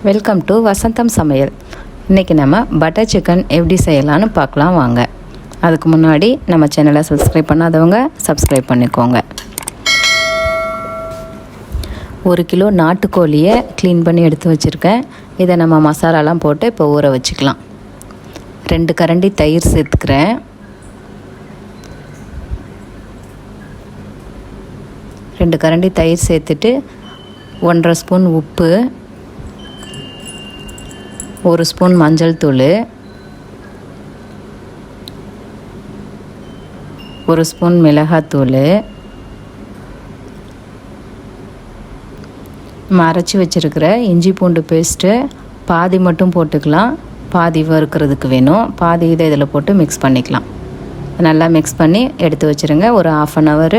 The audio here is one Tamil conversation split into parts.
வெல்கம் டு வசந்தம் சமையல். இன்றைக்கி நம்ம பட்டர் சிக்கன் எப்படி செய்யலான்னு பார்க்கலாம் வாங்க. அதுக்கு முன்னாடி நம்ம சேனலை சப்ஸ்கிரைப் பண்ணாதவங்க சப்ஸ்கிரைப் பண்ணிக்கோங்க. 1 கிலோ நாட்டுக்கோழியை க்ளீன் பண்ணி எடுத்து வச்சுருக்கேன். இதை நம்ம மசாலாலாம் போட்டு இப்போ ஊற வச்சுக்கலாம். 2 கரண்டி தயிர் சேர்த்துக்கிறேன். 2 கரண்டி தயிர் சேர்த்துட்டு 1.5 ஸ்பூன் உப்பு, 1 ஸ்பூன் மஞ்சள் தூள், 1 ஸ்பூன் மிளகாத்தூள், அரைச்சி வச்சுருக்கிற இஞ்சி பூண்டு பேஸ்ட்டு பாதி மட்டும் போட்டுக்கலாம். பாதி வறுக்கிறதுக்கு வேணும். பாதி இதை இதில் போட்டு மிக்ஸ் பண்ணிக்கலாம். நல்லா மிக்ஸ் பண்ணி எடுத்து வச்சுருங்க. ஒரு 1/2 hour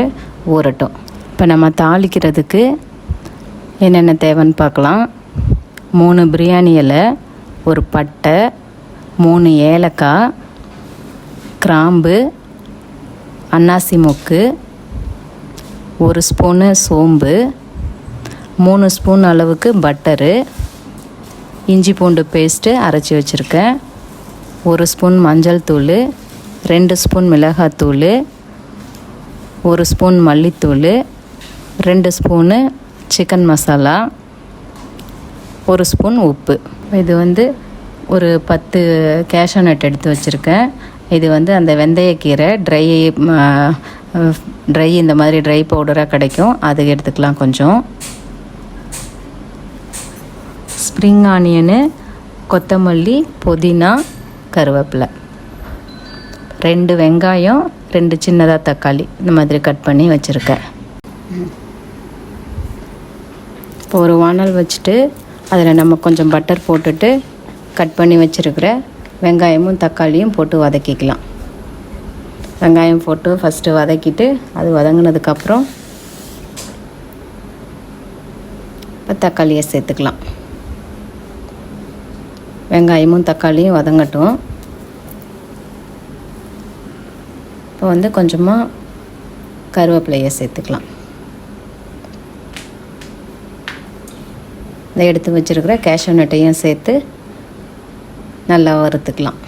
ஊறட்டும். இப்போ நம்ம தாளிக்கிறதுக்கு என்னென்ன தேவைன்னு பார்க்கலாம். 3 பிரியாணி இலை, 1 பட்டை, 3 ஏலக்காய், கிராம்பு, அன்னாசி மொக்கு, 1 ஸ்பூனு சோம்பு, 3 ஸ்பூன் அளவுக்கு பட்டரு, இஞ்சி பூண்டு பேஸ்ட்டு அரைச்சி வச்சுருக்கேன், 1 ஸ்பூன் மஞ்சள் தூள், 2 ஸ்பூன் மிளகாத்தூள், 1 ஸ்பூன் மல்லித்தூள், 2 ஸ்பூனு சிக்கன் மசாலா, 1 ஸ்பூன் உப்பு. இது ஒரு 10 கேஷ்யூ நட் எடுத்து வச்சுருக்கேன். இது அந்த வெந்தயக்கீரை ட்ரை இந்த மாதிரி ட்ரை பவுடராக கிடைக்கும். அது எடுத்துக்கலாம். கொஞ்சம் ஸ்ப்ரிங் ஆனியனு, கொத்தமல்லி, புதினா, கருவேப்பிலை, 2 வெங்காயம், 2 சின்னதாக தக்காளி இந்த மாதிரி கட் பண்ணி வச்சுருக்கேன். இப்போ ஒரு வானல் வச்சுட்டு அதில் நம்ம கொஞ்சம் பட்டர் போட்டுட்டு கட் பண்ணி வச்சுருக்கிற வெங்காயமும் தக்காளியும் போட்டு வதக்கிக்கலாம். வெங்காயம் போட்டு ஃபஸ்ட்டு வதக்கிட்டு அது வதங்கினதுக்கப்புறம் இப்போ தக்காளியை சேர்த்துக்கலாம். வெங்காயமும் தக்காளியும் வதங்கட்டும். இப்போ கொஞ்சமாக கருவேப்பிலையை சேர்த்துக்கலாம். இதை எடுத்து வச்சுருக்கிற கேஷ்யூ நட்டையும் சேர்த்து நல்லா வறுத்துக்கலாம்.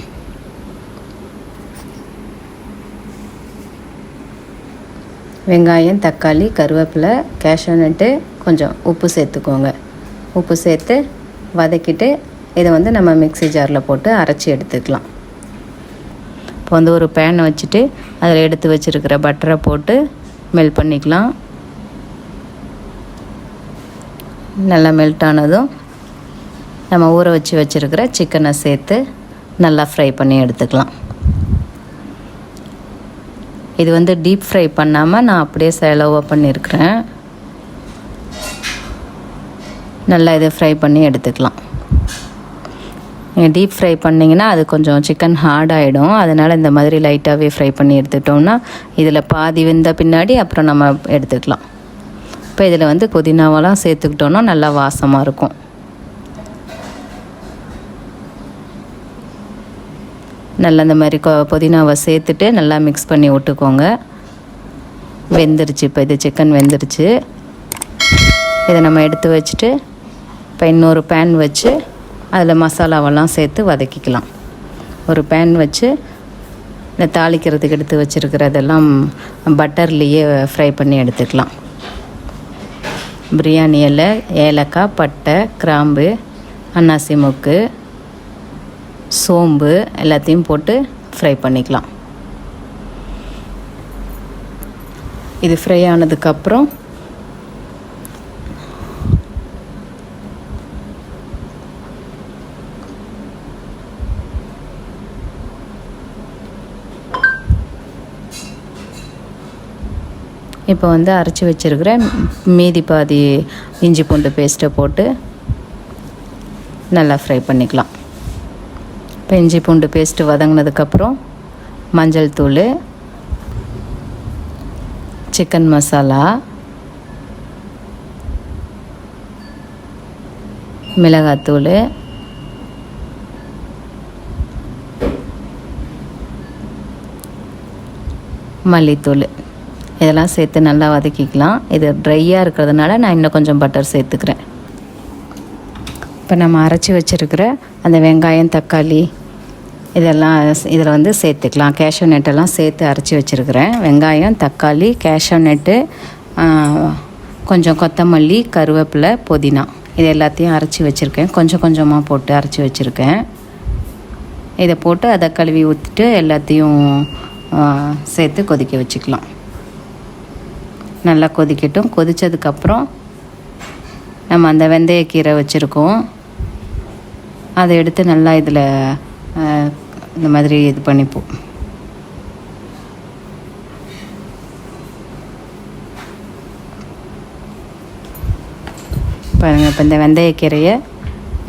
வெங்காயம், தக்காளி, கருவேப்பிலை, கேஷ்யூ நட்டு, கொஞ்சம் உப்பு சேர்த்துக்கோங்க. உப்பு சேர்த்து வதக்கிட்டு இதை நம்ம மிக்ஸி ஜாரில் போட்டு அரைச்சி எடுத்துக்கலாம். இப்போ ஒரு பேனை வச்சுட்டு அதில் எடுத்து வச்சுருக்கிற பட்டரை போட்டு மெல்ட் பண்ணிக்கலாம். நல்லா மெல்ட் ஆனதும் நம்ம ஊற வச்சுருக்கிற சிக்கனை சேர்த்து நல்லா ஃப்ரை பண்ணி எடுத்துக்கலாம். இது டீப் ஃப்ரை பண்ணாமல் நான் அப்படியே சேலோவாக பண்ணியிருக்கிறேன். நல்லா இதை ஃப்ரை பண்ணி எடுத்துக்கலாம். நீங்கள் டீப் ஃப்ரை பண்ணிங்கன்னா அது கொஞ்சம் சிக்கன் ஹார்ட் ஆகிடும். அதனால் இந்த மாதிரி லைட்டாகவே ஃப்ரை பண்ணி எடுத்துட்டோம்னா இதில் பாதி வெந்த பின்னாடி அப்புறம் நம்ம எடுத்துக்கலாம். இப்போ இதில் புதினாவெல்லாம் சேர்த்துக்கிட்டோன்னா நல்லா வாசமாக இருக்கும். நல்லா இந்த மாதிரி புதினாவை சேர்த்துட்டு நல்லா மிக்ஸ் பண்ணி விட்டுக்கோங்க. வெந்துருச்சு. இப்போ இது சிக்கன் வெந்துருச்சு. இதை நம்ம எடுத்து வச்சுட்டு இப்போ இன்னொரு பேன் வச்சு அதில் மசாலாவெல்லாம் சேர்த்து வதக்கிக்கலாம். ஒரு பேன் வச்சு இந்த தாளிக்கிறதுக்கு எடுத்து வச்சுருக்கிறதெல்லாம் பட்டர்லேயே ஃப்ரை பண்ணி எடுத்துக்கலாம். பிரியாணி இலை, ஏலக்காய், பட்டை, கிராம்பு, அன்னாசி மொக்கு, சோம்பு எல்லாத்தையும் போட்டு ஃப்ரை பண்ணிக்கலாம். இது ஃப்ரை ஆனதுக்கப்புறம் இப்போ அரைச்சி வச்சுருக்கிற மீதி பாதி இஞ்சி பூண்டு பேஸ்ட்டை போட்டு நல்லா ஃப்ரை பண்ணிக்கலாம். இப்போ இஞ்சி பூண்டு பேஸ்ட்டு வதங்கினதுக்கப்புறம் மஞ்சள் தூள், சிக்கன் மசாலா, மிளகாத்தூள், மல்லித்தூள் இதெல்லாம் சேர்த்து நல்லா வதக்கிக்கலாம். இது ட்ரையாக இருக்கிறதுனால நான் இன்னும் கொஞ்சம் பட்டர் சேர்த்துக்கிறேன். இப்போ நம்ம அரைச்சி வச்சுருக்கிற அந்த வெங்காயம் தக்காளி இதெல்லாம் இதில் வந்து சேர்த்துக்கலாம். கேஷ்யூ நட்டெல்லாம் சேர்த்து அரைச்சி வச்சுருக்கிறேன். வெங்காயம் தக்காளி கேஷ்யூ நட்டு கொஞ்சம் கொத்தமல்லி கருவேப்பிலை புதினா இது எல்லாத்தையும் அரைச்சி வச்சுருக்கேன். கொஞ்சம் கொஞ்சமாக போட்டு அரைச்சி வச்சுருக்கேன். இதை போட்டு அதை கழுவி ஊற்றிட்டு எல்லாத்தையும் சேர்த்து கொதிக்க வச்சுக்கலாம். நல்லா கொதிக்கட்டும். கொதித்ததுக்கப்புறம் நம்ம அந்த வெந்தயக்கீரை வச்சுருக்கோம், அதை எடுத்து நல்லா இதில் இந்த மாதிரி இது பண்ணிப்போம். பாருங்கள், இப்போ இந்த வெந்தயக்கீரையை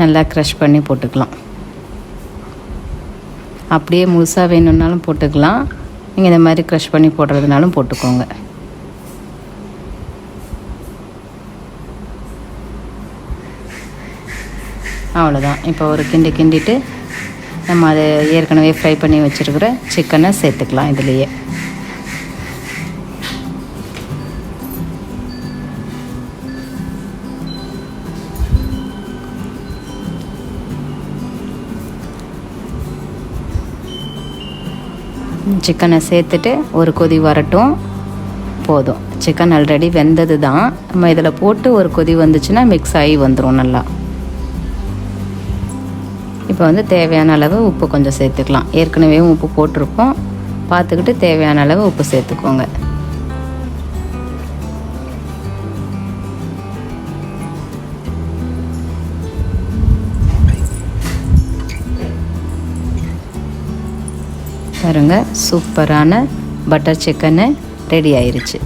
நல்லா க்ரஷ் பண்ணி போட்டுக்கலாம். அப்படியே முழுசாக வேணும்னாலும் போட்டுக்கலாம். நீங்கள் இந்த மாதிரி க்ரஷ் பண்ணி போடுறதுனாலும் போட்டுக்கோங்க. அவ்வளோதான். இப்போ ஒரு கிண்டிட்டு நம்ம அதை ஏற்கனவே ஃப்ரை பண்ணி வச்சுருக்கிற சிக்கனை சேர்த்துக்கலாம் இதுலேயே. சிக்கனை சேர்த்துட்டு ஒரு கொதி வரட்டும். போதும், சிக்கன் ஆல்ரெடி வெந்தது தான். நம்ம இதில் போட்டு ஒரு கொதி வந்துச்சுன்னா மிக்ஸ் ஆகி வந்துடும் நல்லா. இப்போ வந்து தேவையான அளவு உப்பு கொஞ்சம் சேர்த்துக்கலாம். ஏற்கனவே உப்பு போட்டிருக்கோம், பார்த்துக்கிட்டு தேவையான அளவு உப்பு சேர்த்துக்கோங்க. பாருங்கள், சூப்பரான பட்டர் சிக்கனு ரெடி ஆயிடுச்சு.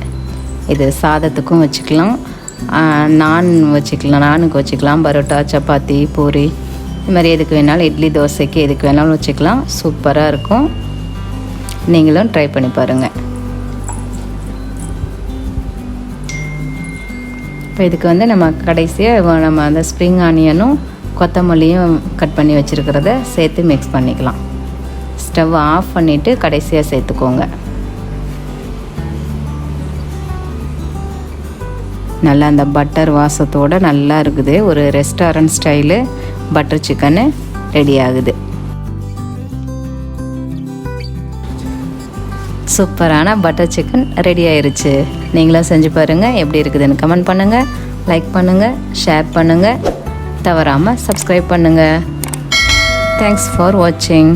இது சாதத்துக்கும் வச்சுக்கலாம், நானுக்கு வச்சுக்கலாம், பரோட்டா சப்பாத்தி பூரி இது மாதிரி எதுக்கு வேணாலும், இட்லி தோசைக்கு எதுக்கு வேணாலும் வச்சுக்கலாம். சூப்பராக இருக்கும். நீங்களும் ட்ரை பண்ணி பாருங்கள். இப்போ இதுக்கு வந்து நம்ம கடைசியாக நம்ம அந்த ஸ்ப்ரிங் ஆனியனும் கொத்தமல்லியும் கட் பண்ணி வச்சுருக்கிறத சேர்த்து மிக்ஸ் பண்ணிக்கலாம். ஸ்டவ் ஆஃப் பண்ணிவிட்டு கடைசியாக சேர்த்துக்கோங்க. நல்லா அந்த பட்டர் வாசத்தோடு நல்லா இருக்குது. ஒரு restaurant style butter chicken ready ஆகுது. சூப்பரான பட்டர் சிக்கன் ரெடி ஆயிருச்சு. நீங்களும் செஞ்சு பாருங்கள். எப்படி இருக்குதுன்னு கமெண்ட் பண்ணுங்கள், லைக் பண்ணுங்கள், ஷேர் பண்ணுங்கள், தவறாமல் சப்ஸ்கிரைப் பண்ணுங்கள். தேங்க்ஸ் ஃபார் வாட்சிங்.